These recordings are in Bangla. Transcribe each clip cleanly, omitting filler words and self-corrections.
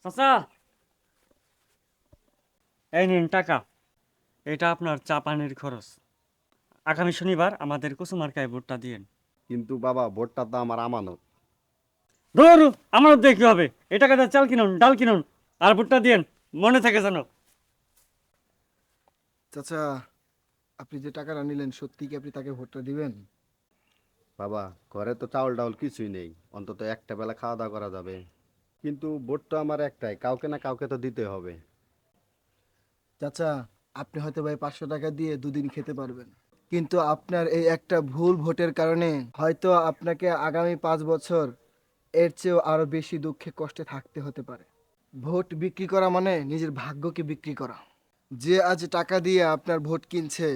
চাচা, এই নিন টাকা। এটা আপনার চা পানির খরচ। আগামী শনিবার আমাদের কুসুমার্কায় ভোটটা দিয়েন। কিন্তু বাবা, ভোটটা তো আমার আমানত। ধরু, আমারও দিয়ে কি হবে? এই টাকাটা চাল কিনুন, ডাল কিনুন, আর ভোটটা দিয়েন। মনে থাকে জানো। চাচা, আপনি যে টাকাটা নিলেন সত্যি কি আপনি তাকে ভোটটা দিবেন? বাবা, ঘরে তো চাউল ডাউল কিছুই নেই, অন্তত একটা বেলা খাওয়া দাওয়া করা যাবে। কিন্তু ভোট তো আমার একটাই, কাউকে না কাউকে তো দিতে হবে। চাচা, আপনি হয়তো ভাই 500 টাকা দিয়ে দুদিন খেতে পারবেন, কিন্তু আপনার এই একটা ভুল ভোটের কারণে হয়তো আপনাকে আগামী 5 বছর এর চেয়েও আরো বেশি দুঃখে কষ্টে থাকতে হতে পারে। ভোট বিক্রি করা মানে নিজের ভাগ্যকে বিক্রি করা। যে আজ টাকা দিয়ে আপনার ভোট কিনছে,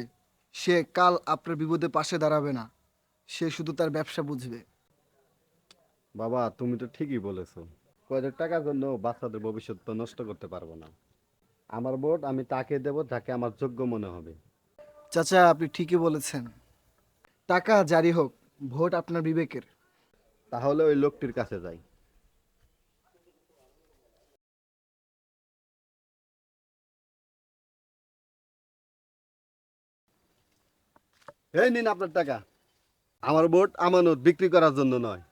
সে কাল আপনার বিপদে পাশে দাঁড়াবে না, সে শুধু তার ব্যবসা বুঝবে। বাবা, তুমি তো ঠিকই বলেছো। কয়টার টাকার জন্য বাচ্চাদের ভবিষ্যৎ তো নষ্ট করতে পারবো না। আমার ভোট আমি তাকে দেব যাকে আমার যোগ্য মনে হবে। চাচা, আপনি ঠিকই বলেছেন। টাকা জারি হোক, ভোট আপনার বিবেকের। তাহলে ওই লোকটির কাছে যাই। এই নিন আপনার টাকা। আমার ভোট আমানত, বিক্রি করার জন্য নয়।